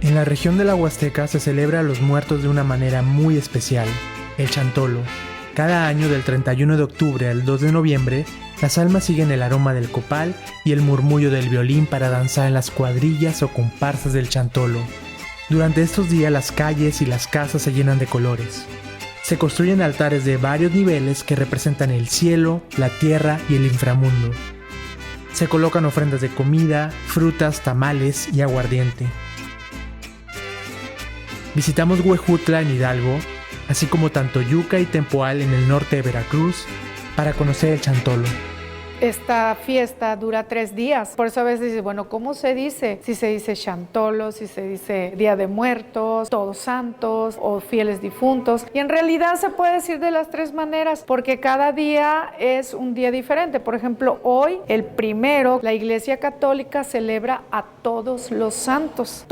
En la región de la Huasteca se celebra a los muertos de una manera muy especial, el chantolo. Cada año del 31 de octubre al 2 de noviembre, las almas siguen el aroma del copal y el murmullo del violín para danzar en las cuadrillas o comparsas del chantolo. Durante estos días las calles y las casas se llenan de colores. Se construyen altares de varios niveles que representan el cielo, la tierra y el inframundo. Se colocan ofrendas de comida, frutas, tamales y aguardiente. Visitamos Huejutla en Hidalgo, así como Tantoyuca y Tempoal en el norte de Veracruz, para conocer el chantolo. Esta fiesta dura 3 días, por eso a veces dice, bueno, ¿cómo se dice? Si se dice chantolo, si se dice Día de Muertos, Todos Santos o Fieles Difuntos. Y en realidad se puede decir de las 3 maneras, porque cada día es un día diferente. Por ejemplo, hoy, el primero, la Iglesia Católica celebra a todos los santos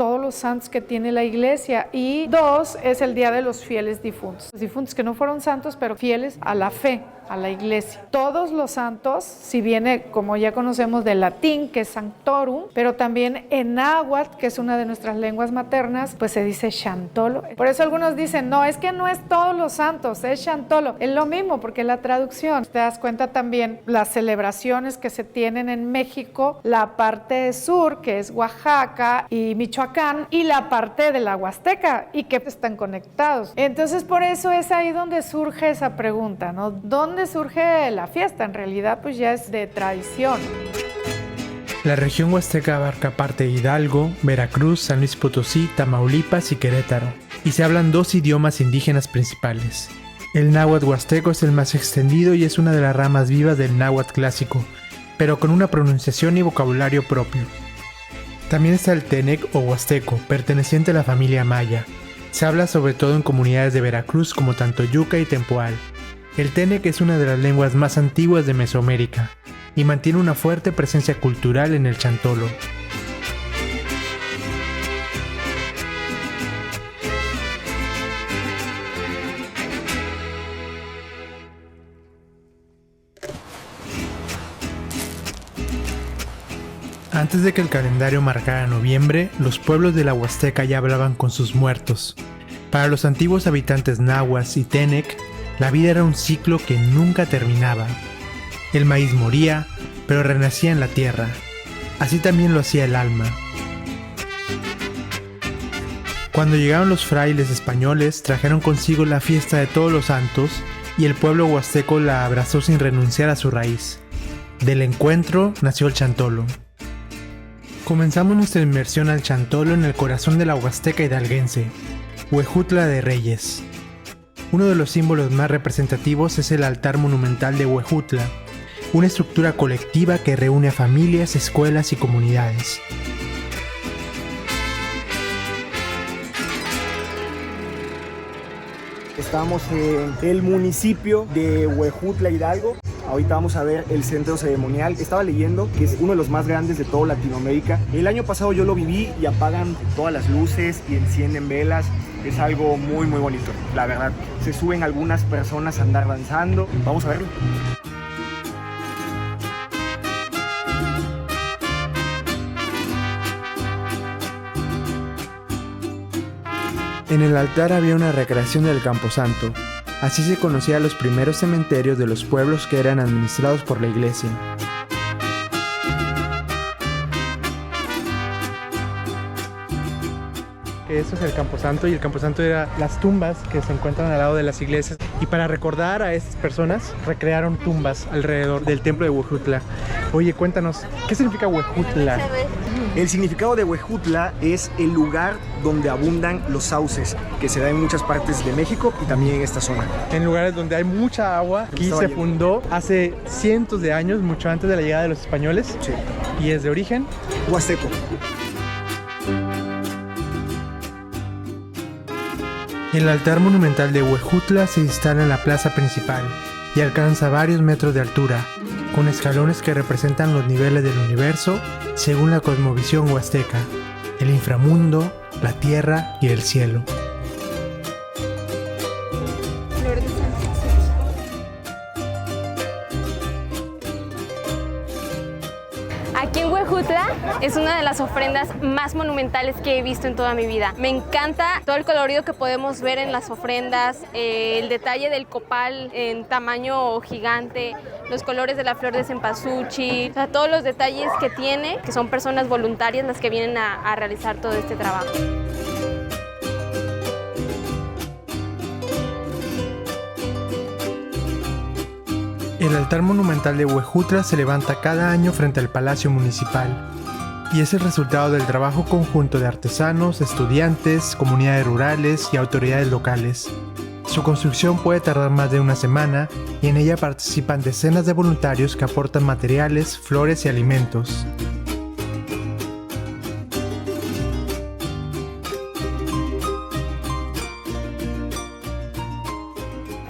que tiene la Iglesia. Y 2 es el Día de los Fieles Difuntos. Los difuntos que no fueron santos, pero fieles a la fe, a la Iglesia. Todos los santos, si viene, como ya conocemos, del latín, que es sanctorum, pero también en náhuatl, que es una de nuestras lenguas maternas, pues se dice chantolo. Por eso algunos dicen, no, es que no es todos los santos, es chantolo. Es lo mismo, porque la traducción. Te das cuenta también las celebraciones que se tienen en México, la parte sur, que es Oaxaca y Michoacán, y la parte de la Huasteca, y que están conectados. Entonces, por eso es ahí donde surge esa pregunta, ¿no? ¿Dónde surge la fiesta? En realidad, pues ya es de tradición. La región huasteca abarca parte de Hidalgo, Veracruz, San Luis Potosí, Tamaulipas y Querétaro, y se hablan 2 idiomas indígenas principales. El náhuatl huasteco es el más extendido y es una de las ramas vivas del náhuatl clásico, pero con una pronunciación y vocabulario propio. También está el tenec o huasteco, perteneciente a la familia maya. Se habla sobre todo en comunidades de Veracruz como Tantoyuca y Tempoal. El tenec es una de las lenguas más antiguas de Mesoamérica y mantiene una fuerte presencia cultural en el chantolo. Antes de que el calendario marcara noviembre, los pueblos de la Huasteca ya hablaban con sus muertos. Para los antiguos habitantes nahuas y tenec, la vida era un ciclo que nunca terminaba. El maíz moría, pero renacía en la tierra. Así también lo hacía el alma. Cuando llegaron los frailes españoles, trajeron consigo la fiesta de todos los santos y el pueblo huasteco la abrazó sin renunciar a su raíz. Del encuentro nació el chantolo. Comenzamos nuestra inmersión al chantolo en el corazón de la Huasteca hidalguense, Huejutla de Reyes. Uno de los símbolos más representativos es el altar monumental de Huejutla, una estructura colectiva que reúne a familias, escuelas y comunidades. Estamos en el municipio de Huejutla, Hidalgo. Ahorita vamos a ver el centro ceremonial. Estaba leyendo que es uno de los más grandes de toda Latinoamérica. El año pasado yo lo viví y apagan todas las luces y encienden velas. Es algo muy muy bonito, la verdad. Se suben algunas personas a andar danzando. Vamos a verlo. En el altar había una recreación del Camposanto. Así se conocía a los primeros cementerios de los pueblos que eran administrados por la iglesia. Esto es el Camposanto, y el Camposanto era las tumbas que se encuentran al lado de las iglesias. Y para recordar a estas personas, recrearon tumbas alrededor del templo de Huejutla. Oye, cuéntanos, ¿qué significa Huejutla? El significado de Huejutla es el lugar donde abundan los sauces, que se da en muchas partes de México y también en esta zona. En lugares donde hay mucha agua. Aquí se fundó hace cientos de años, mucho antes de la llegada de los españoles. Sí. Y es de origen huasteco. El altar monumental de Huejutla se instala en la plaza principal y alcanza varios metros de altura, con escalones que representan los niveles del universo según la cosmovisión huasteca, el inframundo, la tierra y el cielo. Aquí en Huejutla Es una de las ofrendas más monumentales que he visto en toda mi vida. Me encanta todo el colorido que podemos ver en las ofrendas, el detalle del copal en tamaño gigante, los colores de la flor de cempasúchil, o sea, todos los detalles que tiene, que son personas voluntarias las que vienen a realizar todo este trabajo. El altar monumental de Huejutla se levanta cada año frente al Palacio Municipal y es el resultado del trabajo conjunto de artesanos, estudiantes, comunidades rurales y autoridades locales. Su construcción puede tardar más de una semana y en ella participan decenas de voluntarios que aportan materiales, flores y alimentos.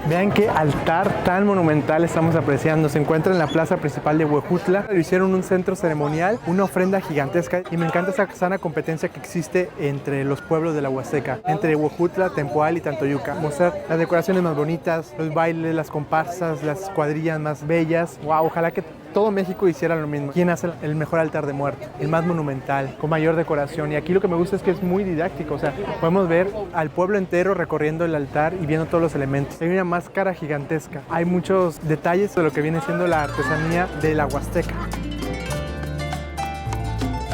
Vean qué altar tan monumental estamos apreciando. Se encuentra en la plaza principal de Huejutla. Lo hicieron un centro ceremonial, una ofrenda gigantesca y me encanta esa sana competencia que existe entre los pueblos de la Huasteca, entre Huejutla, Tempoal y Tantoyuca. Mostrar las decoraciones más bonitas, los bailes, las comparsas, las cuadrillas más bellas. Wow, ojalá que todo México hiciera lo mismo. ¿Quién hace el mejor altar de muerto? El más monumental, con mayor decoración. Y aquí lo que me gusta es que es muy didáctico. O sea, podemos ver al pueblo entero recorriendo el altar y viendo todos los elementos. Hay una máscara gigantesca. Hay muchos detalles de lo que viene siendo la artesanía de la Huasteca.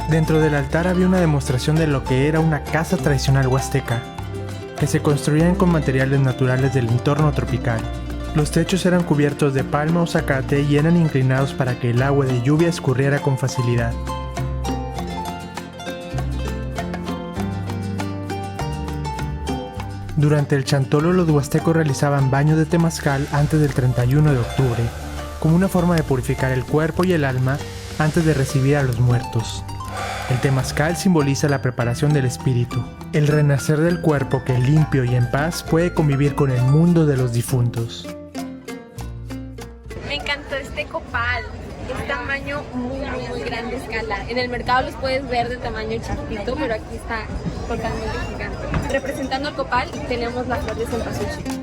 Dentro del altar había una demostración de lo que era una casa tradicional huasteca, que se construían con materiales naturales del entorno tropical. Los techos eran cubiertos de palma o zacate y eran inclinados para que el agua de lluvia escurriera con facilidad. Durante el chantolo, los huastecos realizaban baños de temazcal antes del 31 de octubre, como una forma de purificar el cuerpo y el alma antes de recibir a los muertos. El temazcal simboliza la preparación del espíritu, el renacer del cuerpo que limpio y en paz puede convivir con el mundo de los difuntos. Me encantó este copal, es tamaño muy grande escala. En el mercado los puedes ver de tamaño chiquitito, pero aquí está totalmente gigante. Representando el copal tenemos la flor de cempasúchil.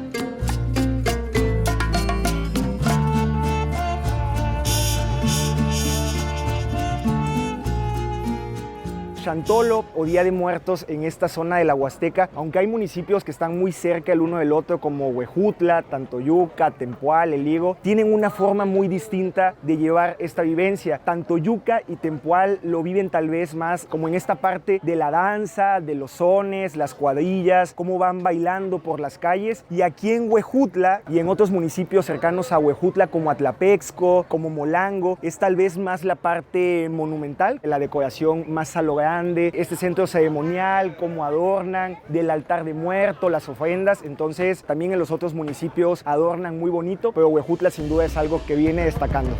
Chantolo o Día de Muertos en esta zona de la Huasteca, aunque hay municipios que están muy cerca el uno del otro como Huejutla, Tantoyuca, Tempoal, El Higo, tienen una forma muy distinta de llevar esta vivencia. Tantoyuca y Tempoal lo viven tal vez más como en esta parte de la danza, de los sones, las cuadrillas, cómo van bailando por las calles, y aquí en Huejutla y en otros municipios cercanos a Huejutla como Atlapexco, como Molango, es tal vez más la parte monumental, la decoración más a lo grande, este centro ceremonial, cómo adornan, del altar de muerto, las ofrendas. Entonces también en los otros municipios adornan muy bonito, pero Huejutla sin duda es algo que viene destacando.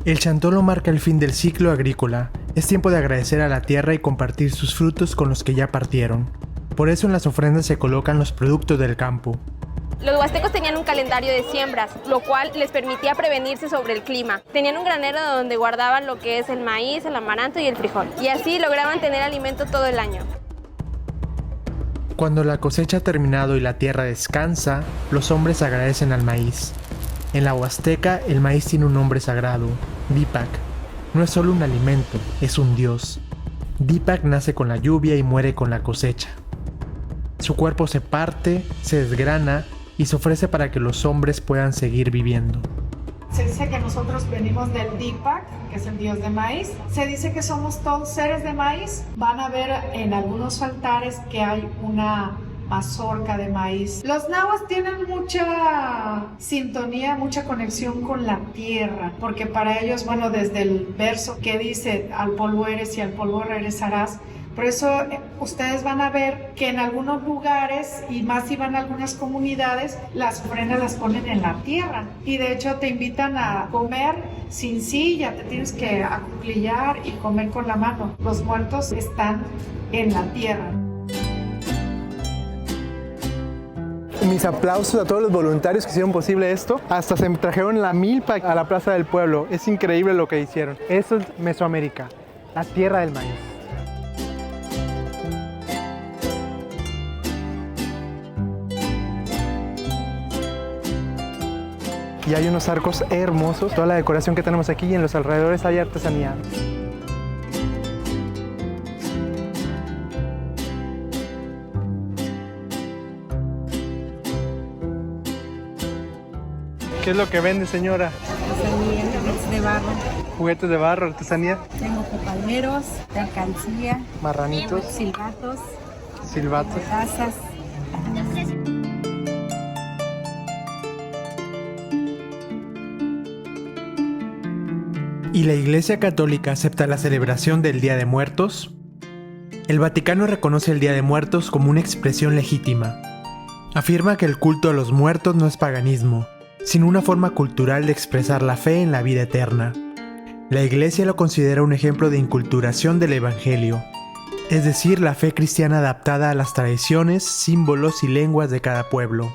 El chantolo marca el fin del ciclo agrícola. Es tiempo de agradecer a la tierra y compartir sus frutos con los que ya partieron. Por eso en las ofrendas se colocan los productos del campo. Los huastecos tenían un calendario de siembras, lo cual les permitía prevenirse sobre el clima. Tenían un granero donde guardaban lo que es el maíz, el amaranto y el frijol. Y así lograban tener alimento todo el año. Cuando la cosecha ha terminado y la tierra descansa, los hombres agradecen al maíz. En la Huasteca, el maíz tiene un nombre sagrado, Dipak. No es solo un alimento, es un dios. Dipak nace con la lluvia y muere con la cosecha. Su cuerpo se parte, se desgrana y se ofrece para que los hombres puedan seguir viviendo. Se dice que nosotros venimos del Dipak, que es el dios de maíz. Se dice que somos todos seres de maíz. Van a ver en algunos altares que hay una mazorca de maíz. Los nahuas tienen mucha sintonía, mucha conexión con la tierra, porque para ellos, bueno, desde el verso que dice al polvo eres y al polvo regresarás, por eso ustedes van a ver que en algunos lugares, y más si van a algunas comunidades, las ofrendas las ponen en la tierra. Y de hecho te invitan a comer sin silla, te tienes que acuclillar y comer con la mano. Los muertos están en la tierra. Mis aplausos a todos los voluntarios que hicieron posible esto. Hasta se trajeron la milpa a la Plaza del Pueblo. Es increíble lo que hicieron. Eso es Mesoamérica, la tierra del maíz. Y hay unos arcos hermosos. Toda la decoración que tenemos aquí y en los alrededores hay artesanía. ¿Qué es lo que vende, señora? Artesanía, juguetes de barro. Juguetes de barro, artesanía. Tengo copaleros, de alcancía, Marranitos, silbatos, silbatos. tazas. ¿Y la Iglesia Católica acepta la celebración del Día de Muertos? El Vaticano reconoce el Día de Muertos como una expresión legítima. Afirma que el culto a los muertos no es paganismo, sino una forma cultural de expresar la fe en la vida eterna. La Iglesia lo considera un ejemplo de inculturación del Evangelio, es decir, la fe cristiana adaptada a las tradiciones, símbolos y lenguas de cada pueblo.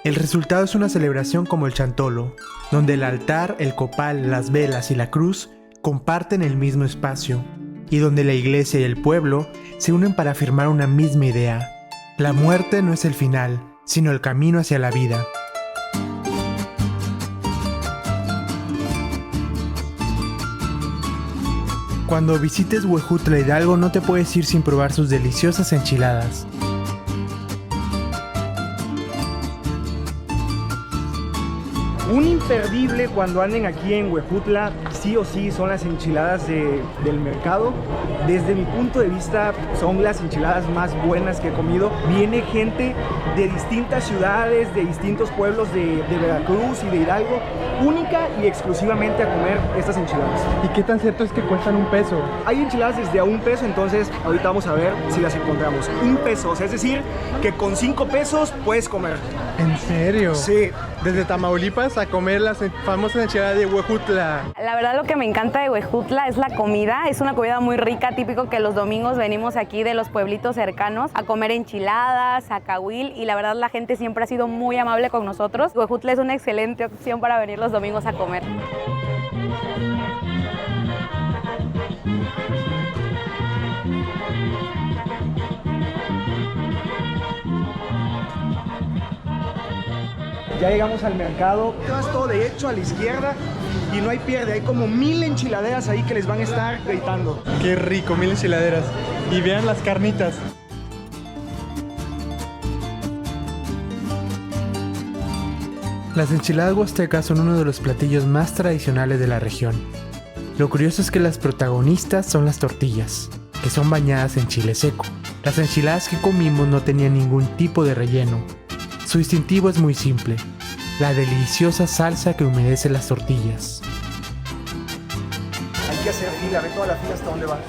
El resultado es una celebración como el chantolo, donde el altar, el copal, las velas y la cruz comparten el mismo espacio, y donde la iglesia y el pueblo se unen para afirmar una misma idea. La muerte no es el final, sino el camino hacia la vida. Cuando visites Huejutla Hidalgo no te puedes ir sin probar sus deliciosas enchiladas. Un imperdible cuando anden aquí en Huejutla, sí o sí, son las enchiladas del mercado. Desde mi punto de vista, son las enchiladas más buenas que he comido. Viene gente de distintas ciudades, de distintos pueblos de Veracruz y de Hidalgo, única y exclusivamente a comer estas enchiladas. ¿Y qué tan cierto es que cuestan $1? Hay enchiladas desde a $1, entonces ahorita vamos a ver si las encontramos. $1, o sea, es decir, que con 5 pesos puedes comer. ¿En serio? Sí. Desde Tamaulipas a comer las famosas enchiladas de Huejutla. La verdad lo que me encanta de Huejutla es la comida. Es una comida muy rica, típico que los domingos venimos aquí de los pueblitos cercanos a comer enchiladas, zacahuil, y la verdad la gente siempre ha sido muy amable con nosotros. Huejutla es una excelente opción para venir los domingos a comer. Ya llegamos al mercado, te vas todo derecho a la izquierda y no hay pierde, hay como 1000 enchiladeras ahí que les van a estar gritando. Qué rico, 1000 enchiladeras. Y vean las carnitas. Las enchiladas huastecas son uno de los platillos más tradicionales de la región. Lo curioso es que las protagonistas son las tortillas, que son bañadas en chile seco. Las enchiladas que comimos no tenían ningún tipo de relleno. Su distintivo es muy simple, la deliciosa salsa que humedece las tortillas. Hay que hacer fila, ve toda la fila hasta dónde va.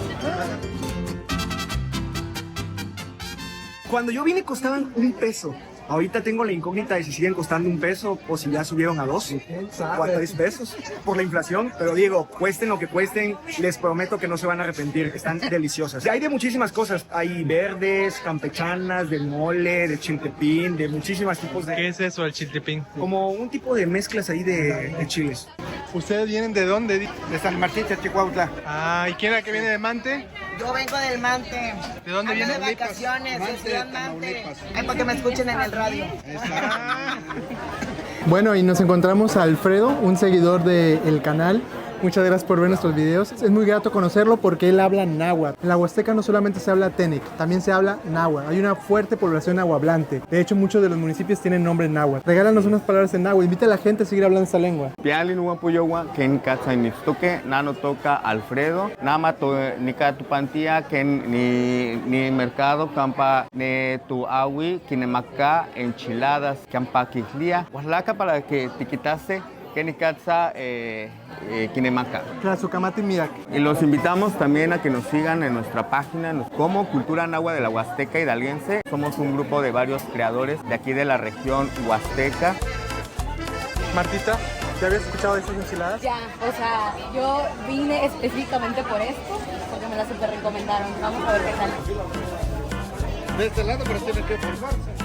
Cuando yo vine costaban $1. Ahorita tengo la incógnita de si siguen costando $1 o si ya subieron a 2 o a 3 pesos por la inflación. Pero digo, cuesten lo que cuesten, les prometo que no se van a arrepentir. Están deliciosas. Hay de muchísimas cosas. Hay verdes, campechanas, de mole, de chiltepín, de muchísimos tipos de... ¿Qué es eso, el chiltepín? Como un tipo de mezclas ahí de chiles. ¿Ustedes vienen de dónde? De San Martín, Chihuahua. Ah, ¿y quién era que viene de Mante? Yo vengo del Mante. ¿De dónde Ando viene? de vacaciones, de Ciudad Mante. Ay, para que me escuchen en el radio. Bueno, y nos encontramos a Alfredo, un seguidor del canal. Muchas gracias por ver nuestros videos. Es muy grato conocerlo porque él habla náhuatl. En la Huasteca no solamente se habla Tenec, también se habla náhuatl. Hay una fuerte población nahuablante. De hecho, muchos de los municipios tienen nombre náhuatl. Regálanos unas palabras en náhuatl. Invita a la gente a seguir hablando esta lengua. Pialin Huapuyowa, Ken Katsainistuke, Nano toca Alfredo, Nama to Nika tu pantía, Ken ni mercado, Campa ne tu awi, Kinemacá, enchiladas, Campa Quijlia, Huaslaca para que te quitase. Kenikatsa Kinemaca. Tlazocamati Mirak. Y los invitamos también a que nos sigan en nuestra página como Cultura Náhuatl de la Huasteca Hidalguense. Somos un grupo de varios creadores de aquí de la región Huasteca. Martita, ¿te habías escuchado de estas enchiladas? Ya, o sea, yo vine específicamente por esto, porque me las super recomendaron. Vamos a ver qué tal. De este lado, pero tiene que formarse.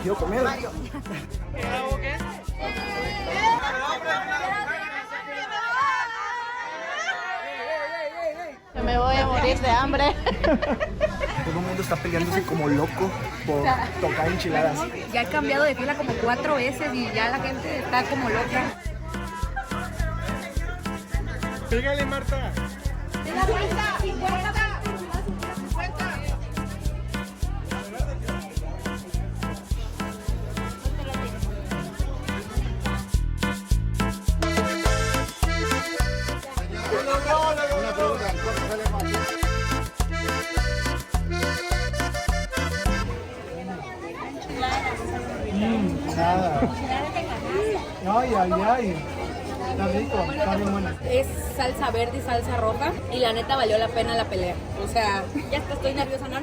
Quiero comer. Me voy a morir de hambre. Todo el mundo está peleándose como loco por tocar enchiladas. Ya he cambiado de fila como 4 veces y ya la gente está como loca. Pégale, Marta. ¡50! Nada. Ay, ay, ay. Está rico, está bien buena. Es salsa verde y salsa roja y la neta valió la pena la pelea. O sea, ya hasta estoy nerviosa. No,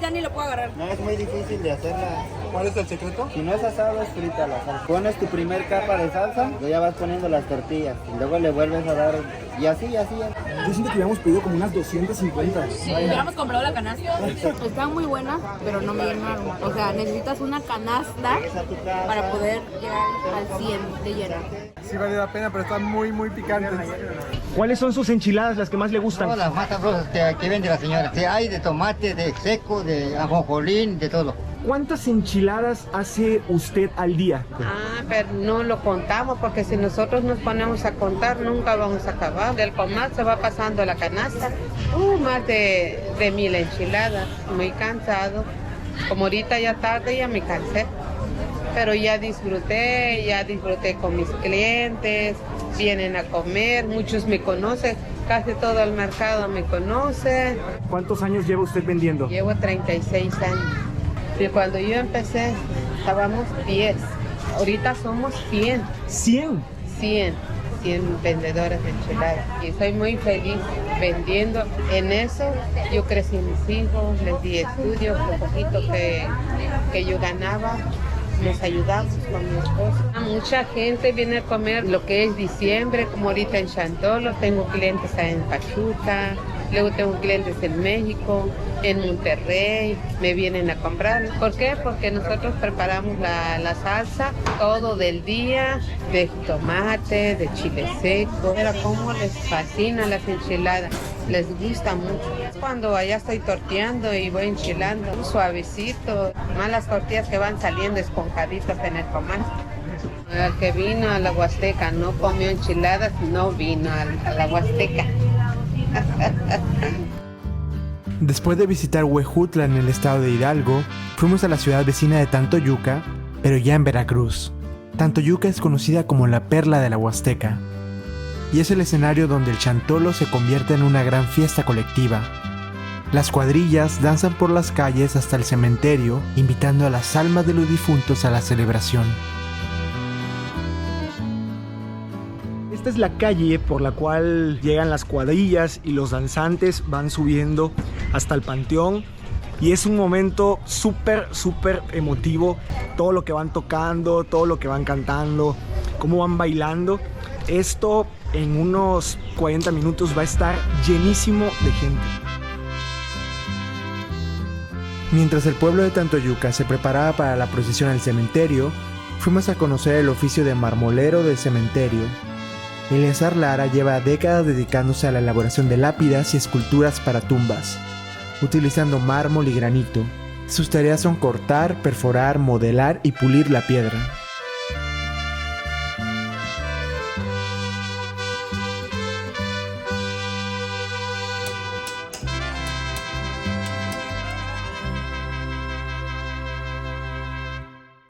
ya ni lo puedo agarrar. No es muy difícil de hacerla. ¿Cuál es el secreto? Si no es asado, es frita la salsa. Pones tu primer capa de salsa, luego ya vas poniendo las tortillas. Y luego le vuelves a dar, y así. Yo siento que habíamos pedido como unas 250. Si hubiéramos comprado la canasta. Están muy buenas, pero no me llenaron. O sea, necesitas una canasta para poder llegar al 100 de llenar. Sí vale la pena, pero están muy, muy picantes. ¿Cuáles son sus enchiladas, las que más le gustan? Todas las más sabrosas que vende la señora. Hay de tomate, de seco, de ajonjolín, de todo. ¿Cuántas enchiladas hace usted al día? Pero no lo contamos porque si nosotros nos ponemos a contar nunca vamos a acabar. Del comal se va pasando la canasta. Más de 1000 enchiladas. Muy cansado. Como ahorita ya tarde ya me cansé. Pero ya disfruté con mis clientes. Vienen a comer, muchos me conocen. Casi todo el mercado me conoce. ¿Cuántos años lleva usted vendiendo? Llevo 36 años. Y cuando yo empecé, estábamos 10. Ahorita somos 100. ¿100? 100 vendedores de enchiladas. Y soy muy feliz vendiendo. En eso yo crecí mis hijos, les di estudios, lo poquito que yo ganaba. Nos ayudamos con mi esposo. Mucha gente viene a comer lo que es diciembre, como ahorita en Chantolo. Tengo clientes en Pachuca, luego tengo clientes en México, en Monterrey. Me vienen a comprar. ¿Por qué? Porque nosotros preparamos la salsa todo del día, de tomate, de chile seco. Pero cómo les fascinan las enchiladas. Les gusta mucho. Cuando allá estoy torteando y voy enchilando, suavecito, más las tortillas que van saliendo esponjaditas en el comal. El que vino a la Huasteca no comió enchiladas, no vino a la Huasteca. Después de visitar Huejutla en el estado de Hidalgo, fuimos a la ciudad vecina de Tantoyuca, pero ya en Veracruz. Tantoyuca es conocida como la perla de la Huasteca, y es el escenario donde el chantolo se convierte en una gran fiesta colectiva. Las cuadrillas danzan por las calles hasta el cementerio, invitando a las almas de los difuntos a la celebración. Esta es la calle por la cual llegan las cuadrillas y los danzantes van subiendo hasta el panteón. Y es un momento súper emotivo. Todo lo que van tocando, todo lo que van cantando, cómo van bailando. Esto en unos 40 minutos va a estar llenísimo de gente. Mientras el pueblo de Tantoyuca se preparaba para la procesión al cementerio, fuimos a conocer el oficio de marmolero del cementerio. Eleazar Lara lleva décadas dedicándose a la elaboración de lápidas y esculturas para tumbas, utilizando mármol y granito. Sus tareas son cortar, perforar, modelar y pulir la piedra.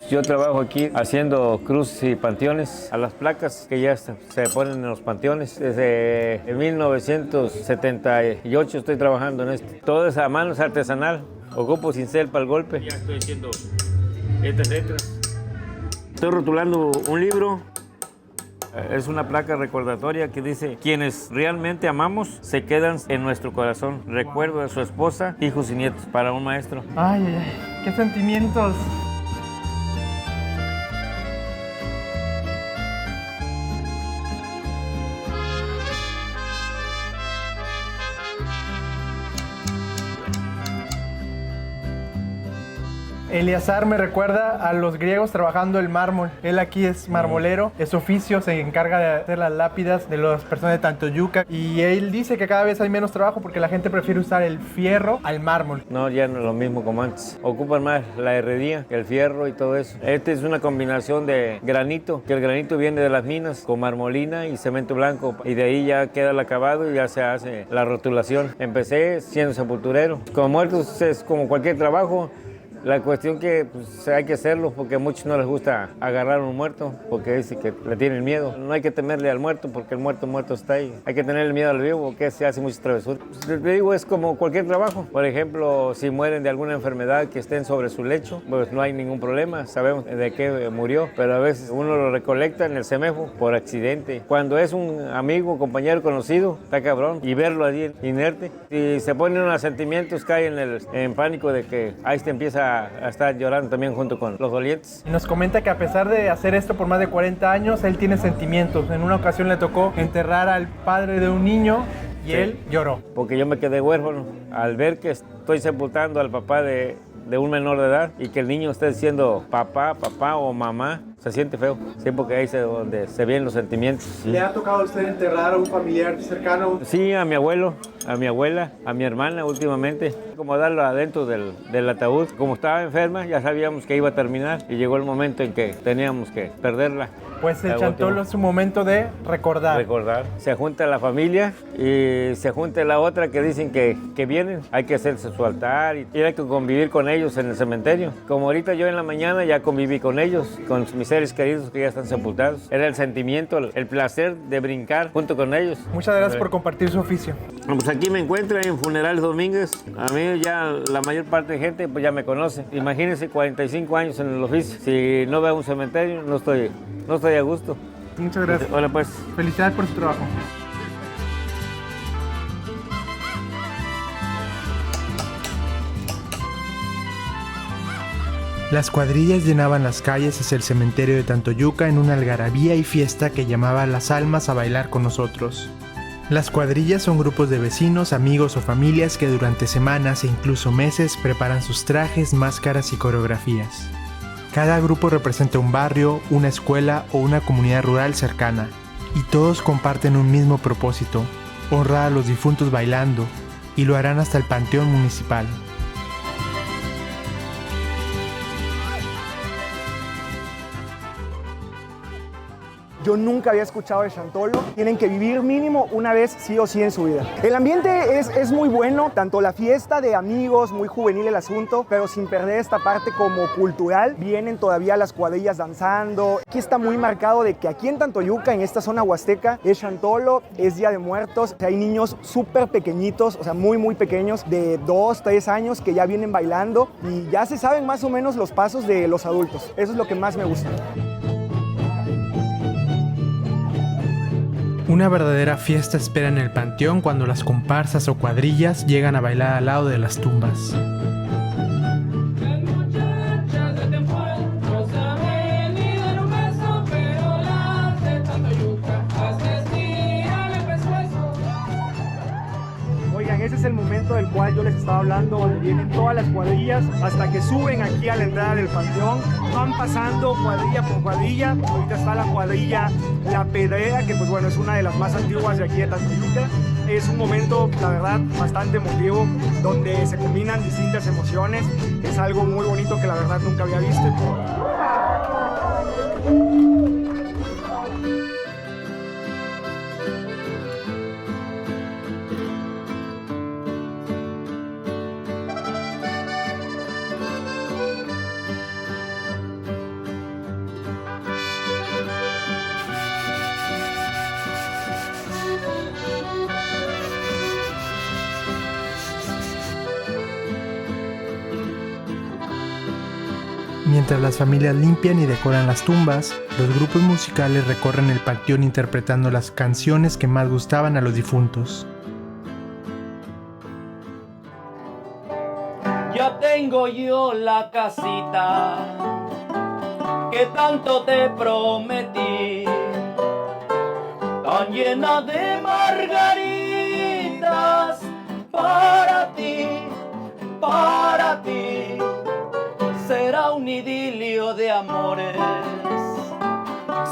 Yo trabajo aquí haciendo cruces y panteones a las placas que ya se ponen en los panteones. Desde 1978 estoy trabajando en esto. Todo es a mano, es artesanal. Ocupo cincel para el golpe. Ya estoy haciendo estas letras. Estoy rotulando un libro. Es una placa recordatoria que dice: quienes realmente amamos se quedan en nuestro corazón. Recuerdo de su esposa, hijos y nietos, para un maestro. Ay, qué sentimientos. Eleazar me recuerda a los griegos trabajando el mármol. Él aquí es marmolero, es oficio, se encarga de hacer las lápidas de las personas de Tantoyuca. Y él dice que cada vez hay menos trabajo porque la gente prefiere usar el fierro al mármol. No, ya no es lo mismo como antes. Ocupan más la herrería que el fierro y todo eso. Este es una combinación de granito, que el granito viene de las minas, con marmolina y cemento blanco. Y de ahí ya queda el acabado y ya se hace la rotulación. Empecé siendo sepulturero. Como muertos es como cualquier trabajo. La cuestión que pues, hay que hacerlo porque a muchos no les gusta agarrar a un muerto porque dicen que le tienen miedo. No hay que temerle al muerto porque el muerto está ahí. Hay que tenerle miedo al vivo porque se hace muchas travesuras. Pues, le digo, es como cualquier trabajo. Por ejemplo, si mueren de alguna enfermedad que estén sobre su lecho, pues no hay ningún problema. Sabemos de qué murió, pero a veces uno lo recolecta en el CEMEFO por accidente. Cuando es un amigo, compañero, conocido, está cabrón. Y verlo allí inerte. Si se ponen unos sentimientos, cae en pánico de que ahí te empieza a estar llorando también junto con los dolientes. Y nos comenta que a pesar de hacer esto por más de 40 años, él tiene sentimientos. En una ocasión le tocó enterrar al padre de un niño y él lloró. Porque yo me quedé huérfano al ver que estoy sepultando al papá de un menor de edad y que el niño esté diciendo papá o mamá. Se siente feo, sí, porque ahí es donde se ven los sentimientos. ¿Le ha tocado a usted enterrar a un familiar cercano? Sí, a mi abuelo, a mi abuela, a mi hermana últimamente. Acomodarlo adentro del ataúd. Como estaba enferma, ya sabíamos que iba a terminar y llegó el momento en que teníamos que perderla. Pues el chantolo es un momento de recordar. Recordar. Se junta la familia y se junta la otra que dicen que vienen. Hay que hacerse su altar y hay que convivir con ellos en el cementerio. Como ahorita yo en la mañana ya conviví con ellos, con mis seres queridos que ya están sepultados. Era el sentimiento, el placer de brincar junto con ellos. Muchas gracias por compartir su oficio. Pues aquí me encuentro en Funerales Domínguez. A mí ya la mayor parte de gente pues ya me conoce. Imagínense 45 años en el oficio. Si no veo un cementerio, no estoy a gusto. Muchas gracias. Hola pues. Felicidades por su trabajo. Las cuadrillas llenaban las calles hacia el cementerio de Tantoyuca en una algarabía y fiesta que llamaba a las almas a bailar con nosotros. Las cuadrillas son grupos de vecinos, amigos o familias que durante semanas e incluso meses preparan sus trajes, máscaras y coreografías. Cada grupo representa un barrio, una escuela o una comunidad rural cercana, y todos comparten un mismo propósito: honrar a los difuntos bailando, y lo harán hasta el panteón municipal. Yo nunca había escuchado de chantolo. Tienen que vivir mínimo una vez sí o sí en su vida. El ambiente es muy bueno, tanto la fiesta de amigos, muy juvenil el asunto, pero sin perder esta parte como cultural. Vienen todavía las cuadrillas danzando. Aquí está muy marcado de que aquí en Tantoyuca, en esta zona huasteca, es chantolo, es Día de Muertos. Hay niños súper pequeñitos, o sea, muy pequeños, de 2, 3 años, que ya vienen bailando y ya se saben más o menos los pasos de los adultos. Eso es lo que más me gusta. Una verdadera fiesta espera en el panteón cuando las comparsas o cuadrillas llegan a bailar al lado de las tumbas. Oigan, ese es el momento del cual yo les estaba hablando, donde vienen todas las cuadrillas hasta que suben aquí a la entrada del panteón. Van pasando cuadrilla por cuadrilla. Ahorita está la cuadrilla La Pedrera, que pues bueno, es una de las más antiguas de aquí de Tantoyuca. Es un momento, la verdad, bastante emotivo, donde se combinan distintas emociones. Es algo muy bonito que la verdad nunca había visto. Mientras las familias limpian y decoran las tumbas, los grupos musicales recorren el panteón interpretando las canciones que más gustaban a los difuntos. Ya tengo yo la casita que tanto te prometí, tan llena de margaritas para ti, para ti. Será un idilio de amores,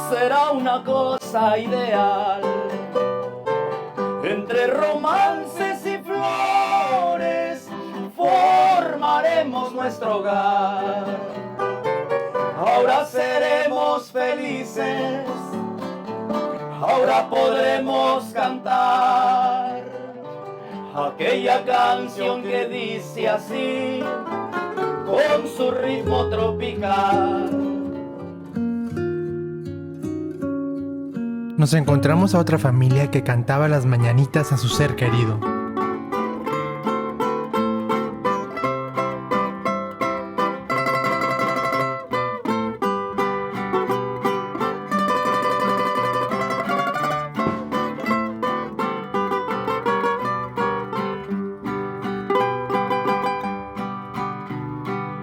será una cosa ideal, entre romances y flores formaremos nuestro hogar. Ahora seremos felices, ahora podremos cantar aquella canción que dice así: con su ritmo tropical. Nos encontramos a otra familia que cantaba las mañanitas a su ser querido.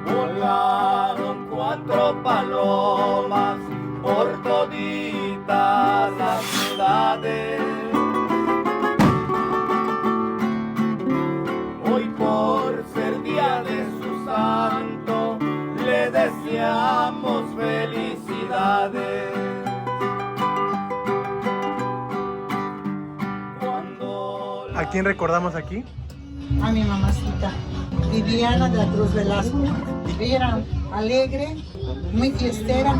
Volaron 4 palomas por toditas las ciudades. Hoy por ser día de su santo le deseamos felicidades. ¿A quién recordamos aquí? A mi mamacita, Viviana de la Cruz Velasco. Ella era alegre, muy fiestera,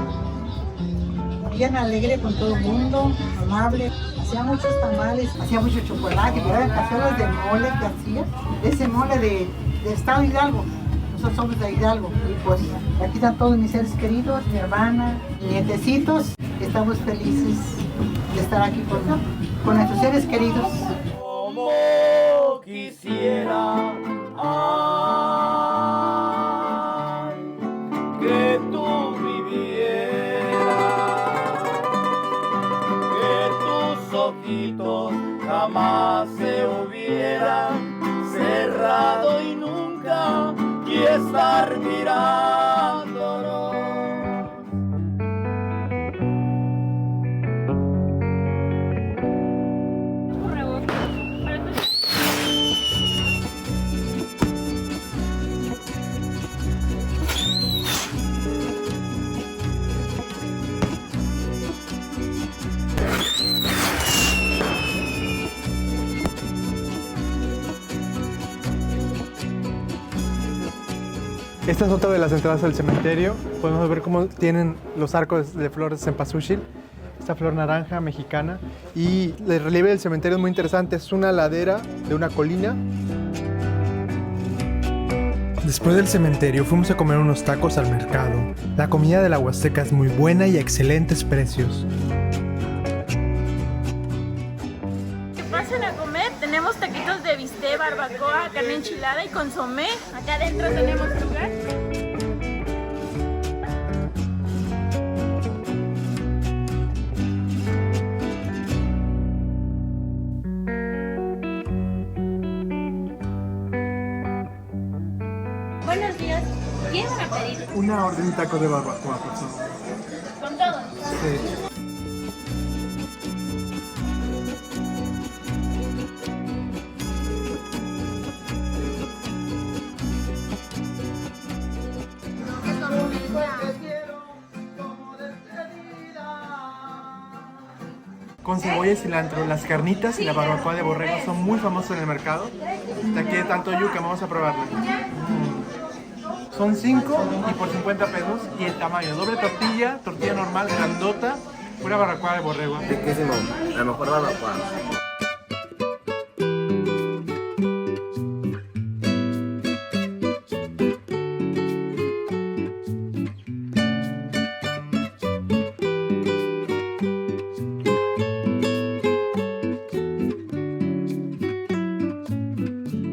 bien alegre con todo el mundo, amable. Hacía muchos tamales, hacía mucho chocolate, pero hacía los de mole que hacía, ese mole de Estado Hidalgo. Nosotros somos de Hidalgo y pues aquí están todos mis seres queridos, mi hermana, nietecitos. Estamos felices de estar aquí con nuestros seres queridos. Como quisiera, ay, que tú vivieras, que tus ojitos jamás se hubieran cerrado y nunca estar mirándonos. Esta es otra de las entradas al cementerio. Podemos ver cómo tienen los arcos de flores de cempasúchil, esta flor naranja mexicana. Y el relieve del cementerio es muy interesante. Es una ladera de una colina. Después del cementerio fuimos a comer unos tacos al mercado. La comida de la Huasteca es muy buena y a excelentes precios. Pasen a comer, tenemos taquitos de bistec, barbacoa, carne enchilada y consomé. Acá adentro tenemos lugar. Buenos días, ¿qué van a pedir? Una orden de tacos de barbacoa, por favor. ¿Con todo? Sí. Con cebolla y cilantro. Las carnitas y la barbacoa de borrego son muy famosas en el mercado. De aquí de Tantoyuca, vamos a probarla. Son 5 y por 50 pesos. Y el tamaño, doble tortilla, tortilla normal, grandota, pura barbacoa de borrego. Riquísimo, la mejor barbacoa.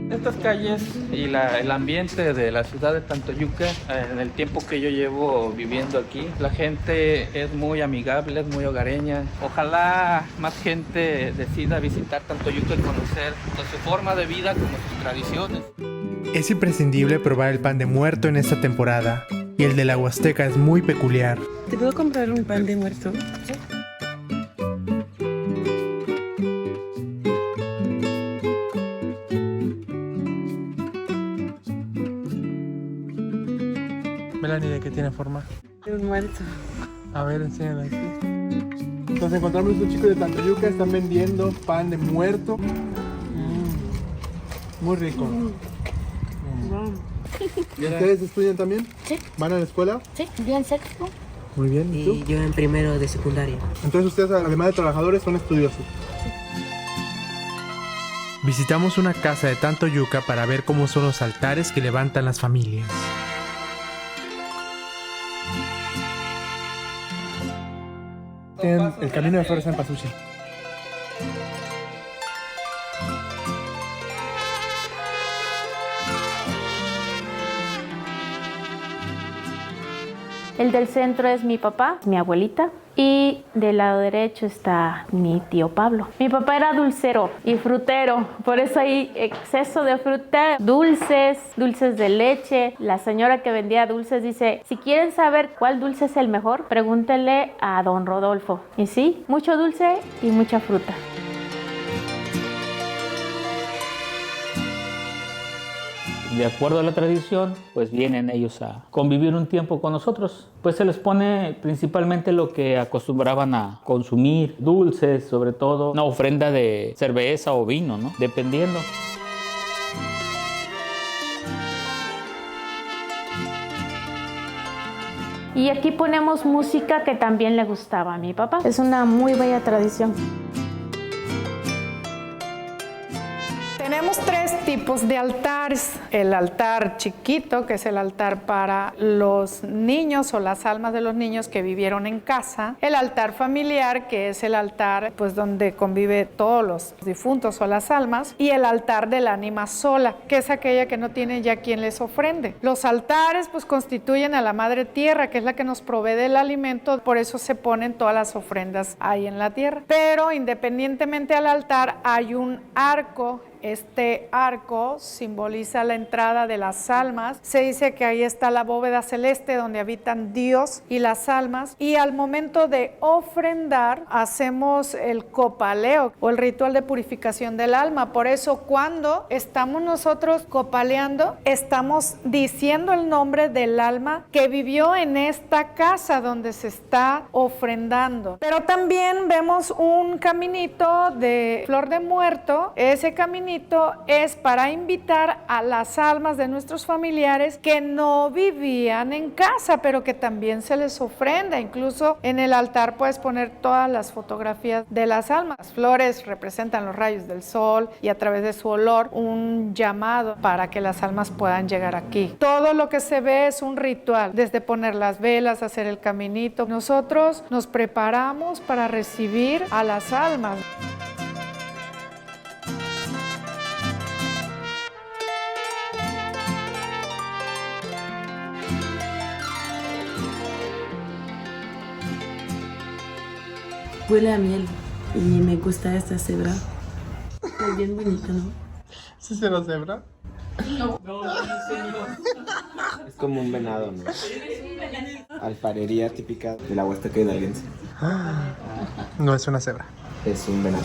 Estas calles y el ambiente de la ciudad de Tantoyuca, en el tiempo que yo llevo viviendo aquí, la gente es muy amigable, es muy hogareña. Ojalá más gente decida visitar Tantoyuca y conocer su forma de vida como sus tradiciones. Es imprescindible probar el pan de muerto en esta temporada, y el de la Huasteca es muy peculiar. ¿Te puedo comprar un pan de muerto? ¿Sí? Melanie, ¿de qué tiene forma? De un muerto. A ver, enséñala aquí. Nos encontramos estos chicos de Tantoyuca, están vendiendo pan de muerto. Muy rico. ¿Y ustedes estudian también? Sí. ¿Van a la escuela? Sí, yo en sexto. Muy bien, ¿y tú? Y yo en primero de secundaria. Entonces ustedes, además de trabajadores, son estudiosos. Sí. Visitamos una casa de Tantoyuca para ver cómo son los altares que levantan las familias. Tienen el camino de flores en Cempasúchil. El del centro es mi papá, mi abuelita, y del lado derecho está mi tío Pablo. Mi papá era dulcero y frutero, por eso hay exceso de fruta, dulces de leche. La señora que vendía dulces dice, si quieren saber cuál dulce es el mejor, pregúntenle a don Rodolfo. Y sí, mucho dulce y mucha fruta. De acuerdo a la tradición, pues vienen ellos a convivir un tiempo con nosotros. Pues se les pone principalmente lo que acostumbraban a consumir, dulces, sobre todo una ofrenda de cerveza o vino, ¿no? Dependiendo. Y aquí ponemos música que también le gustaba a mi papá. Es una muy bella tradición. Tenemos 3 tipos de altares. El altar chiquito, que es el altar para los niños o las almas de los niños que vivieron en casa. El altar familiar, que es el altar pues donde convive todos los difuntos o las almas. Y el altar del ánima sola, que es aquella que no tiene ya quien les ofrende. Los altares pues constituyen a la Madre Tierra, que es la que nos provee del alimento. Por eso se ponen todas las ofrendas ahí en la tierra. Pero independientemente al altar hay un arco. Este arco simboliza la entrada de las almas. Se dice que ahí está la bóveda celeste donde habitan Dios y las almas. Y al momento de ofrendar, hacemos el copaleo o el ritual de purificación del alma. Por eso cuando estamos nosotros copaleando, estamos diciendo el nombre del alma que vivió en esta casa donde se está ofrendando. Pero también vemos un caminito de flor de muerto. Ese caminito es para invitar a las almas de nuestros familiares que no vivían en casa, pero que también se les ofrenda. Incluso en el altar puedes poner todas las fotografías de las almas. Las flores representan los rayos del sol y a través de su olor un llamado para que las almas puedan llegar aquí. Todo lo que se ve es un ritual, desde poner las velas, hacer el caminito. Nosotros nos preparamos para recibir a las almas. Huele a miel y me gusta esta cebra. Es bien bonita, ¿no? ¿Sí será cebra? No, señor. Es como un venado, ¿no? Alfarería típica de la Huasteca hidalguense. No es una cebra. Es un venado.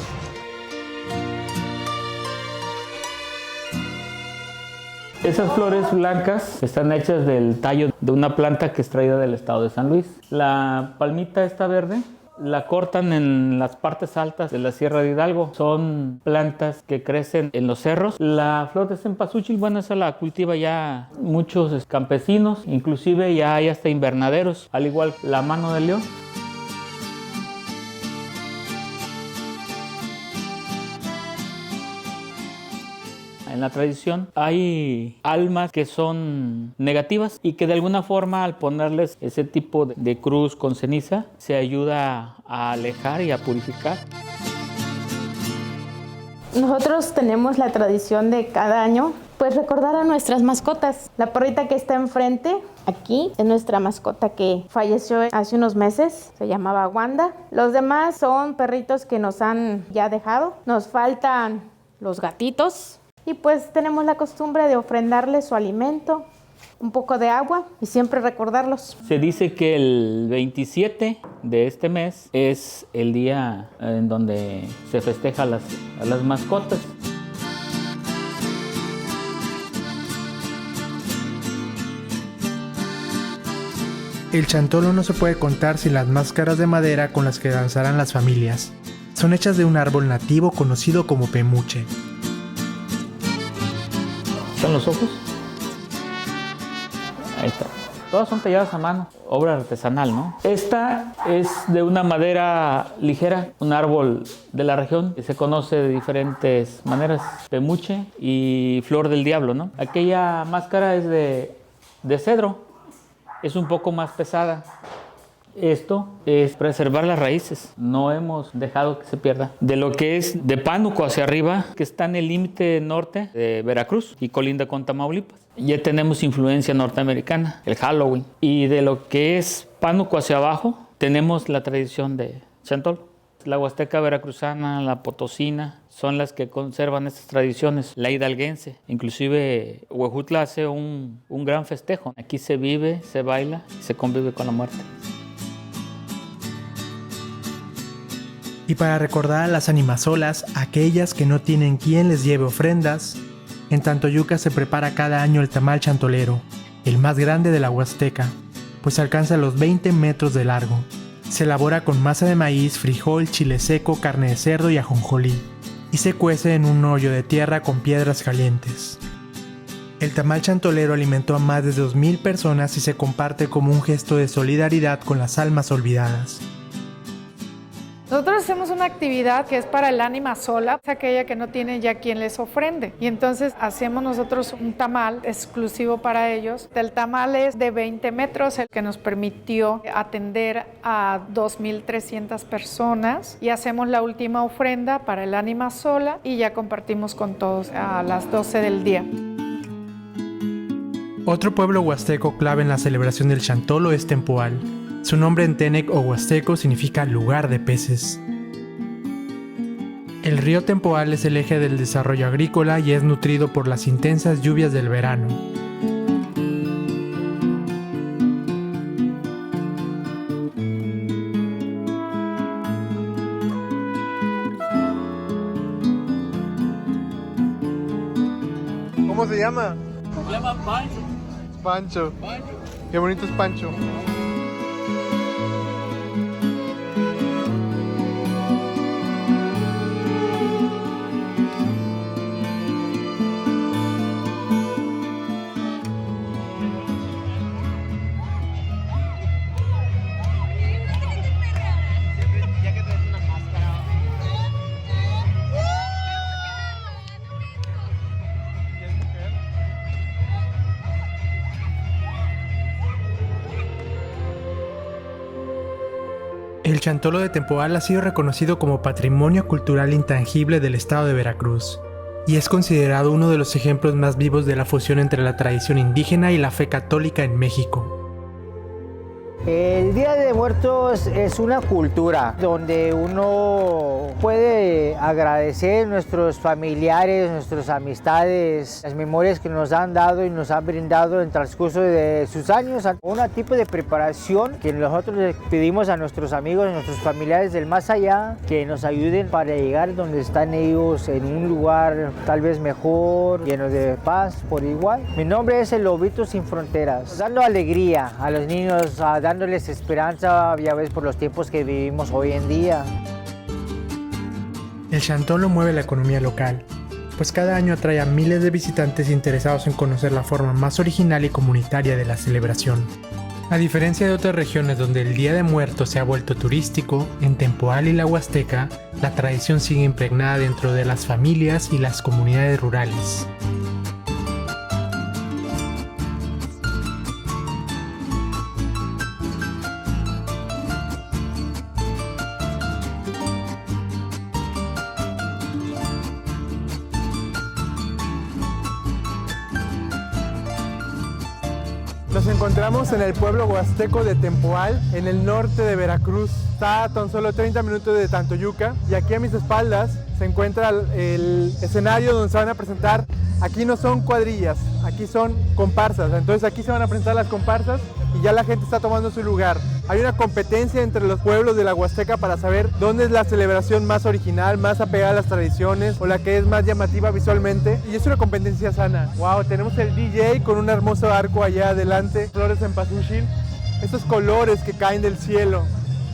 Esas flores blancas están hechas del tallo de una planta que es traída del estado de San Luis. La palmita esta verde la cortan en las partes altas de la Sierra de Hidalgo. Son plantas que crecen en los cerros. La flor de cempasúchil, bueno, esa la cultiva ya muchos campesinos, inclusive ya hay hasta invernaderos, al igual la mano de león. En la tradición hay almas que son negativas y que de alguna forma al ponerles ese tipo de cruz con ceniza se ayuda a alejar y a purificar. Nosotros tenemos la tradición de cada año pues recordar a nuestras mascotas. La perrita que está enfrente aquí es nuestra mascota que falleció hace unos meses, se llamaba Wanda. Los demás son perritos que nos han ya dejado. Nos faltan los gatitos. Y pues tenemos la costumbre de ofrendarles su alimento, un poco de agua y siempre recordarlos. Se dice que el 27 de este mes es el día en donde se festeja a las mascotas. El chantolo no se puede contar sin las máscaras de madera con las que danzarán las familias. Son hechas de un árbol nativo conocido como pemuche. ¿Están los ojos? Ahí está. Todas son talladas a mano, obra artesanal, ¿no? Esta es de una madera ligera, un árbol de la región que se conoce de diferentes maneras, pemuche y flor del diablo, ¿no? Aquella máscara es de cedro, es un poco más pesada. Esto es preservar las raíces. No hemos dejado que se pierda. De lo que es de Pánuco hacia arriba, que está en el límite norte de Veracruz y colinda con Tamaulipas. Ya tenemos influencia norteamericana, el Halloween. Y de lo que es Pánuco hacia abajo, tenemos la tradición de chantolo. La huasteca veracruzana, la potosina, son las que conservan estas tradiciones. La hidalguense, inclusive Huejutla hace un gran festejo. Aquí se vive, se baila y se convive con la muerte. Y para recordar a las animasolas, aquellas que no tienen quien les lleve ofrendas, en Tantoyuca se prepara cada año el tamal chantolero, el más grande de la Huasteca, pues alcanza los 20 metros de largo. Se elabora con masa de maíz, frijol, chile seco, carne de cerdo y ajonjolí, y se cuece en un hoyo de tierra con piedras calientes. El tamal chantolero alimentó a más de 2,000 personas y se comparte como un gesto de solidaridad con las almas olvidadas. Nosotros hacemos una actividad que es para el ánima sola, es aquella que no tiene ya quien les ofrende. Y entonces hacemos nosotros un tamal exclusivo para ellos. El tamal es de 20 metros, el que nos permitió atender a 2,300 personas. Y hacemos la última ofrenda para el ánima sola y ya compartimos con todos a las 12 del día. Otro pueblo huasteco clave en la celebración del chantolo es Tempoal. Su nombre en Tenec o huasteco significa lugar de peces. El río Tempoal es el eje del desarrollo agrícola y es nutrido por las intensas lluvias del verano. ¿Cómo se llama? Se llama Pancho. Pancho. Qué bonito es Pancho. El chantolo de Tempoal ha sido reconocido como Patrimonio Cultural Intangible del estado de Veracruz y es considerado uno de los ejemplos más vivos de la fusión entre la tradición indígena y la fe católica en México. El Día de Muertos es una cultura donde uno puede agradecer a nuestros familiares, nuestras amistades, las memorias que nos han dado y nos han brindado en el transcurso de sus años. Un tipo de preparación que nosotros les pedimos a nuestros amigos, a nuestros familiares del más allá, que nos ayuden para llegar donde están ellos, en un lugar tal vez mejor, lleno de paz por igual. Mi nombre es el Lobito Sin Fronteras, dando alegría a los niños, dándoles esperanza, ya ves, por los tiempos que vivimos hoy en día. El chantolo mueve la economía local, pues cada año atrae a miles de visitantes interesados en conocer la forma más original y comunitaria de la celebración. A diferencia de otras regiones donde el Día de Muertos se ha vuelto turístico, en Tempoal y la Huasteca, la tradición sigue impregnada dentro de las familias y las comunidades rurales. Nos encontramos en el pueblo huasteco de Tempoal, en el norte de Veracruz. Está a tan solo 30 minutos de Tantoyuca y aquí a mis espaldas se encuentra el escenario donde se van a presentar. Aquí no son cuadrillas, aquí son comparsas. Entonces aquí se van a presentar las comparsas y ya la gente está tomando su lugar. Hay una competencia entre los pueblos de la Huasteca para saber dónde es la celebración más original, más apegada a las tradiciones o la que es más llamativa visualmente. Y es una competencia sana. Wow, tenemos el DJ con un hermoso arco allá adelante, flores en cempasúchil. Estos colores que caen del cielo.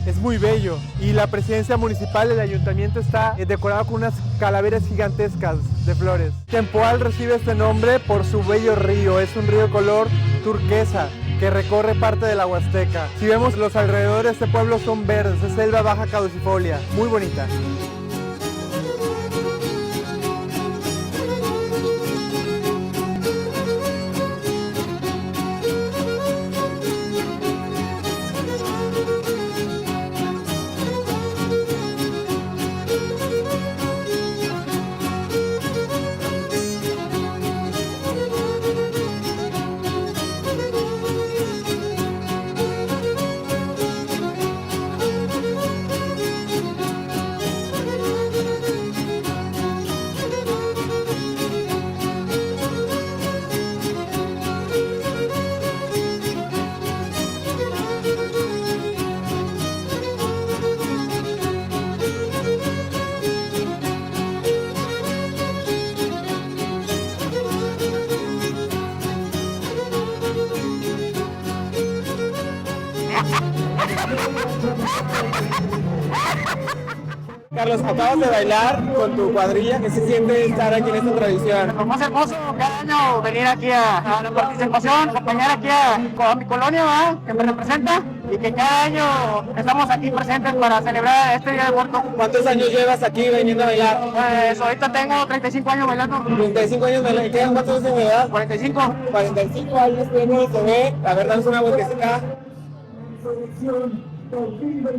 Es muy bello y la presidencia municipal del ayuntamiento está decorada con unas calaveras gigantescas de flores. Tempoal recibe este nombre por su bello río, es un río color turquesa que recorre parte de la Huasteca. Si vemos los alrededores de este pueblo son verdes, es selva baja caducifolia, muy bonita. Carlos, acabas de bailar con tu cuadrilla. ¿Qué se siente estar aquí en esta tradición? Lo más hermoso cada año venir aquí a la participación, acompañar aquí a mi colonia, ¿verdad? Que me representa, y que cada año estamos aquí presentes para celebrar este Día de Muertos. ¿Cuántos años llevas aquí veniendo a bailar? Pues ahorita tengo 35 años bailando. 35 años bailando. ¿Qué cuántos años de edad? 45. 45 años tiene, se ve. La verdad es una vueltecita.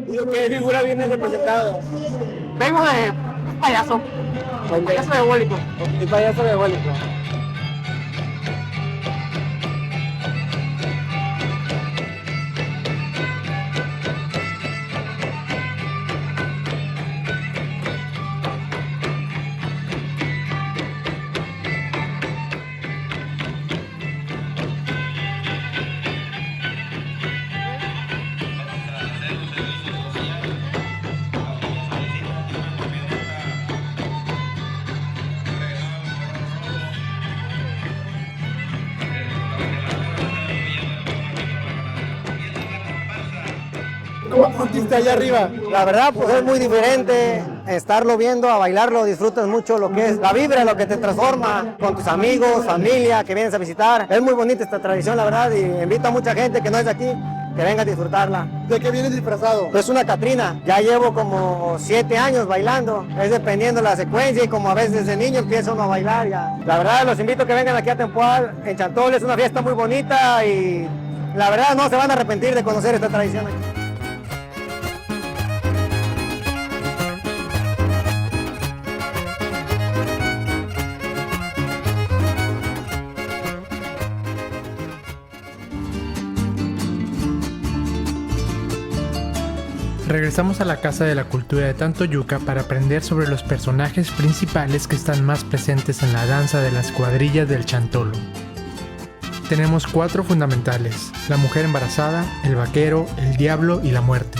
¿Y qué figura viene representado? Vengo de payaso. Payaso diabólico. El payaso diabólico. ¿Cómo sentiste allá arriba? La verdad, pues es muy diferente estarlo viendo, a bailarlo, disfrutas mucho lo que es la vibra, lo que te transforma con tus amigos, familia que vienes a visitar. Es muy bonita esta tradición, la verdad, y invito a mucha gente que no es de aquí que venga a disfrutarla. ¿De qué vienes disfrazado? Es una Catrina, ya llevo como 7 años bailando, es dependiendo la secuencia y como a veces de niño empieza uno a bailar ya. La verdad, los invito a que vengan aquí a Tempoal, en Chantol, es una fiesta muy bonita y la verdad no se van a arrepentir de conocer esta tradición aquí. Regresamos a la Casa de la Cultura de Tantoyuca para aprender sobre los personajes principales que están más presentes en la danza de las cuadrillas del Chantolo. Tenemos 4 fundamentales: la mujer embarazada, el vaquero, el diablo y la muerte.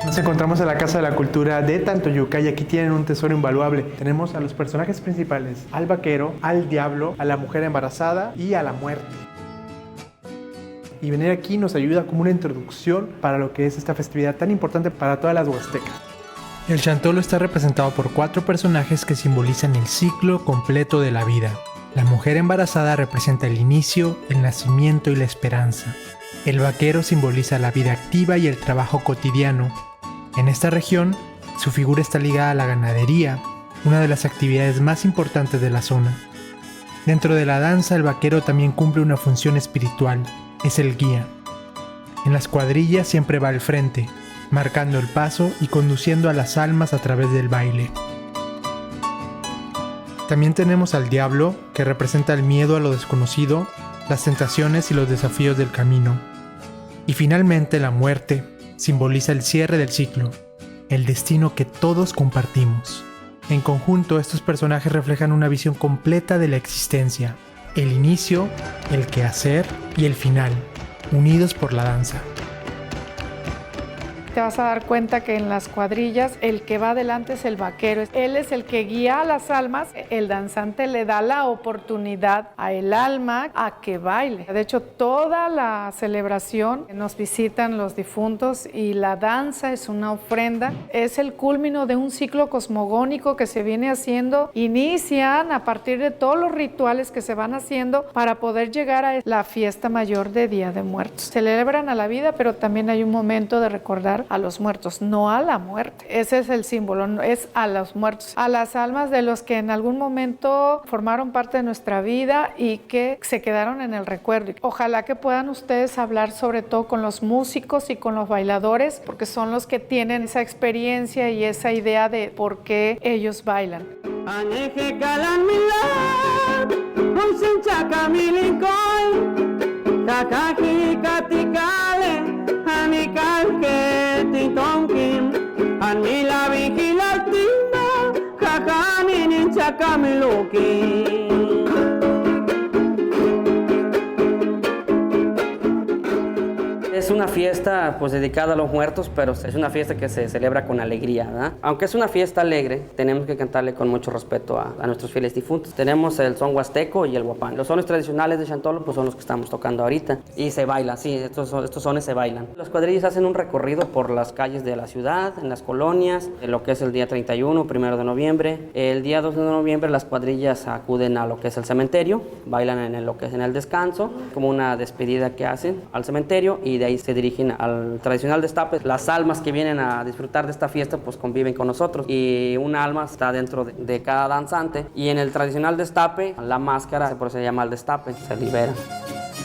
Nos encontramos en la Casa de la Cultura de Tantoyuca y aquí tienen un tesoro invaluable. Tenemos a los personajes principales: al vaquero, al diablo, a la mujer embarazada y a la muerte. Y venir aquí nos ayuda como una introducción para lo que es esta festividad tan importante para todas las huastecas. El Chantolo está representado por 4 personajes que simbolizan el ciclo completo de la vida. La mujer embarazada representa el inicio, el nacimiento y la esperanza. El vaquero simboliza la vida activa y el trabajo cotidiano. En esta región, su figura está ligada a la ganadería, una de las actividades más importantes de la zona. Dentro de la danza, el vaquero también cumple una función espiritual, es el guía. En las cuadrillas siempre va al frente, marcando el paso y conduciendo a las almas a través del baile. También tenemos al diablo, que representa el miedo a lo desconocido, las tentaciones y los desafíos del camino. Y finalmente la muerte simboliza el cierre del ciclo, el destino que todos compartimos. En conjunto, estos personajes reflejan una visión completa de la existencia, el inicio, el quehacer y el final, unidos por la danza. Te vas a dar cuenta que en las cuadrillas el que va adelante es el vaquero. Él es el que guía a las almas. El danzante le da la oportunidad a el alma a que baile. De hecho, toda la celebración nos visitan los difuntos y la danza es una ofrenda. Es el culmino de un ciclo cosmogónico que se viene haciendo. Inician a partir de todos los rituales que se van haciendo para poder llegar a la fiesta mayor de Día de Muertos. Celebran a la vida, pero también hay un momento de recordar a los muertos, no a la muerte. Ese es el símbolo, es a los muertos, a las almas de los que en algún momento formaron parte de nuestra vida y que se quedaron en el recuerdo. Ojalá que puedan ustedes hablar sobre todo con los músicos y con los bailadores, porque son los que tienen esa experiencia y esa idea de por qué ellos bailan. Es una fiesta pues dedicada a los muertos, pero es una fiesta que se celebra con alegría, ¿verdad? Aunque es una fiesta alegre, tenemos que cantarle con mucho respeto a nuestros fieles difuntos. Tenemos el son huasteco y el huapán. Los sones tradicionales de Chantolo pues son los que estamos tocando ahorita y se bailan, sí, estos sones se bailan. Las cuadrillas hacen un recorrido por las calles de la ciudad, en las colonias, en lo que es el día 31, 1 de noviembre. El día 2 de noviembre las cuadrillas acuden a lo que es el cementerio, bailan en lo que es en el descanso, como una despedida que hacen al cementerio, y de ahí se dirigen al tradicional destape. Las almas que vienen a disfrutar de esta fiesta pues conviven con nosotros, y una alma está dentro de cada danzante, y en el tradicional destape la máscara, por eso se llama el destape, se libera.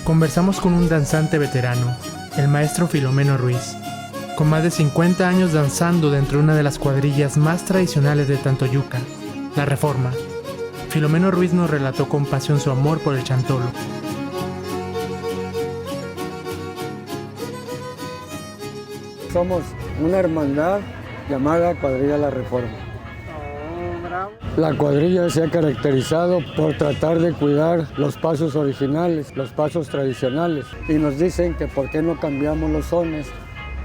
Conversamos con un danzante veterano, el maestro Filomeno Ruiz, con más de 50 años danzando dentro de una de las cuadrillas más tradicionales de Tantoyuca, la Reforma. Filomeno Ruiz nos relató con pasión su amor por el chantolo. Somos una hermandad llamada Cuadrilla La Reforma. La cuadrilla se ha caracterizado por tratar de cuidar los pasos originales, los pasos tradicionales. Y nos dicen que por qué no cambiamos los sones,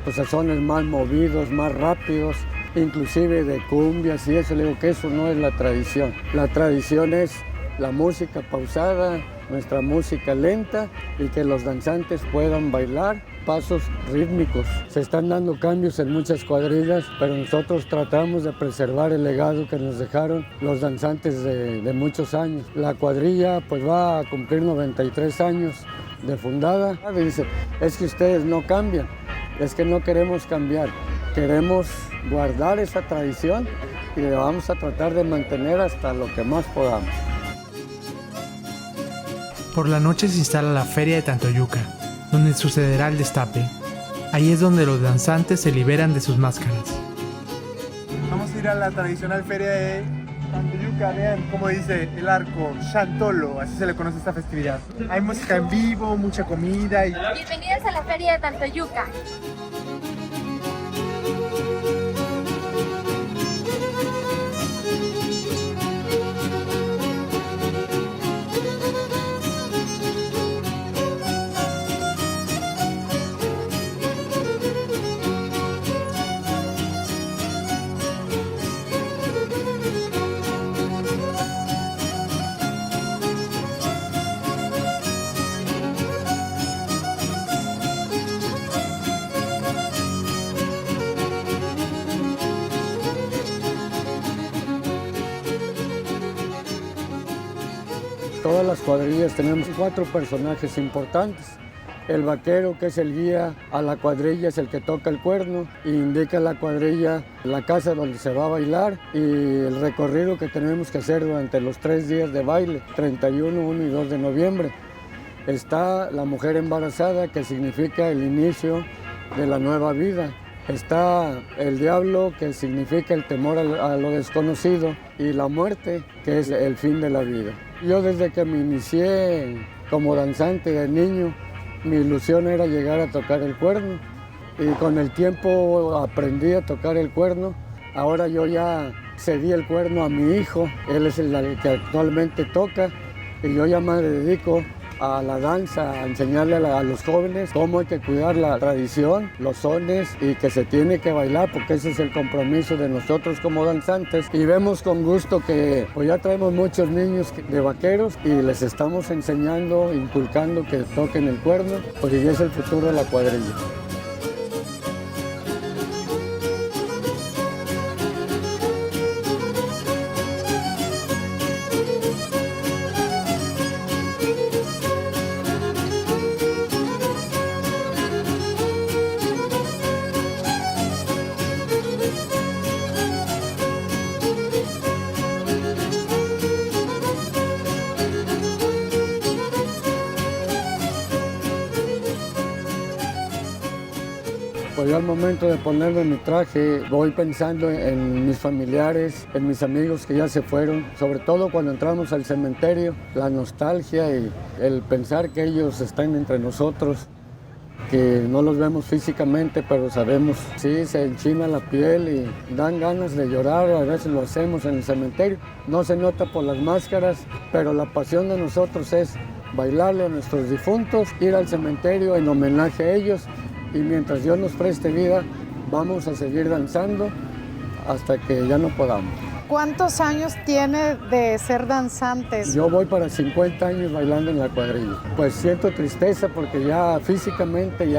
pues a sones más movidos, más rápidos, inclusive de cumbias y eso. Le digo que eso no es la tradición. La tradición es la música pausada, nuestra música lenta, y que los danzantes puedan bailar pasos rítmicos. Se están dando cambios en muchas cuadrillas, pero nosotros tratamos de preservar el legado que nos dejaron los danzantes de muchos años. La cuadrilla pues va a cumplir 93 años de fundada. Y dice, es que ustedes no cambian, es que no queremos cambiar, queremos guardar esa tradición y la vamos a tratar de mantener hasta lo que más podamos. Por la noche se instala la Feria de Tantoyuca, donde sucederá el destape. Ahí es donde los danzantes se liberan de sus máscaras. Vamos a ir a la tradicional feria de Tantoyuca. Vean cómo dice el arco, Chantolo, así se le conoce esta festividad. Hay música en vivo, mucha comida y... Bienvenidos a la Feria de Tantoyuca. Todas las cuadrillas tenemos 4 personajes importantes. El vaquero, que es el guía a la cuadrilla, es el que toca el cuerno e indica a la cuadrilla la casa donde se va a bailar y el recorrido que tenemos que hacer durante los 3 días de baile, 31, 1 y 2 de noviembre. Está la mujer embarazada, que significa el inicio de la nueva vida. Está el diablo, que significa el temor a lo desconocido, y la muerte, que es el fin de la vida. Yo desde que me inicié como danzante de niño, mi ilusión era llegar a tocar el cuerno, y con el tiempo aprendí a tocar el cuerno. Ahora yo ya cedí el cuerno a mi hijo, él es el que actualmente toca, y yo ya me dedico a la danza, a enseñarle a los jóvenes cómo hay que cuidar la tradición, los sones, y que se tiene que bailar, porque ese es el compromiso de nosotros como danzantes. Y vemos con gusto que pues ya traemos muchos niños de vaqueros y les estamos enseñando, inculcando que toquen el cuerno, porque ya es el futuro de la cuadrilla. Pues yo al momento de ponerme mi traje voy pensando en mis familiares, en mis amigos que ya se fueron, sobre todo cuando entramos al cementerio, la nostalgia y el pensar que ellos están entre nosotros, que no los vemos físicamente, pero sabemos, sí, se enchina la piel y dan ganas de llorar, a veces lo hacemos en el cementerio. No se nota por las máscaras, pero la pasión de nosotros es bailarle a nuestros difuntos, ir al cementerio en homenaje a ellos y mientras Dios nos preste vida, vamos a seguir danzando hasta que ya no podamos. ¿Cuántos años tiene de ser danzantes? Yo voy para 50 años bailando en la cuadrilla. Pues siento tristeza porque ya físicamente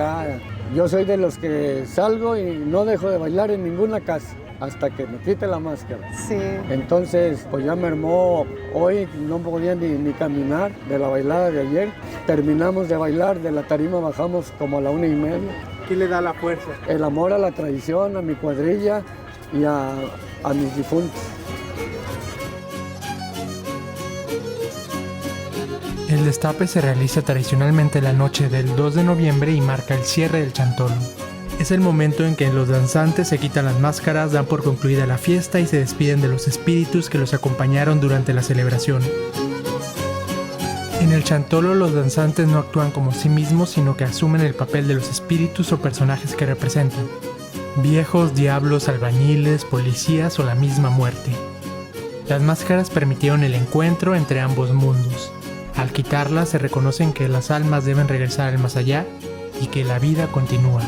yo soy de los que salgo y no dejo de bailar en ninguna casa hasta que me quite la máscara. Sí. Entonces, pues ya mermó. Hoy no podía ni caminar de la bailada de ayer. Terminamos de bailar, de la tarima bajamos como a la 1:30. ¿Qué le da la fuerza? El amor a la tradición, a mi cuadrilla y a mis difuntos. El destape se realiza tradicionalmente la noche del 2 de noviembre y marca el cierre del chantolo. Es el momento en que los danzantes se quitan las máscaras, dan por concluida la fiesta y se despiden de los espíritus que los acompañaron durante la celebración. En el chantolo los danzantes no actúan como sí mismos, sino que asumen el papel de los espíritus o personajes que representan. Viejos, diablos, albañiles, policías o la misma muerte. Las máscaras permitieron el encuentro entre ambos mundos. Al quitarlas se reconocen que las almas deben regresar al más allá y que la vida continúa.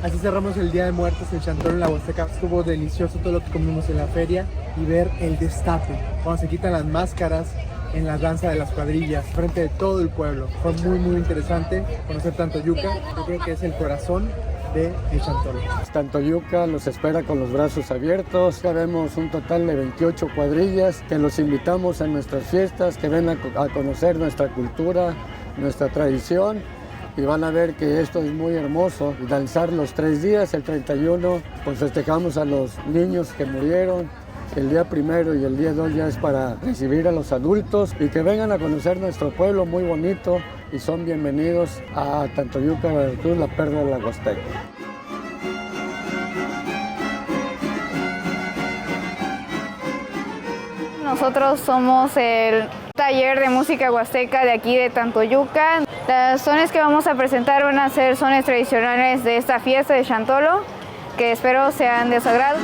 Así cerramos el Día de Muertos en Chantolo en la Huasteca. Estuvo delicioso todo lo que comimos en la feria y ver el destape, cuando se quitan las máscaras en la danza de las cuadrillas frente de todo el pueblo. Fue muy interesante conocer Tantoyuca. Yo creo que es el corazón de el Chantolo. Tantoyuca los espera con los brazos abiertos. Haremos un total de 28 cuadrillas que los invitamos a nuestras fiestas, que ven a conocer nuestra cultura, nuestra tradición. Y van a ver que esto es muy hermoso. Danzar los 3 días, el 31, pues festejamos a los niños que murieron. El día 1 y el día 2 ya es para recibir a los adultos y que vengan a conocer nuestro pueblo muy bonito y son bienvenidos a Tantoyuca, Veracruz, la perla de la Huasteca. Nosotros somos el taller de música huasteca de aquí de Tantoyuca. Las sones que vamos a presentar van a ser sones tradicionales de esta fiesta de Chantolo, que espero sean de su agrado.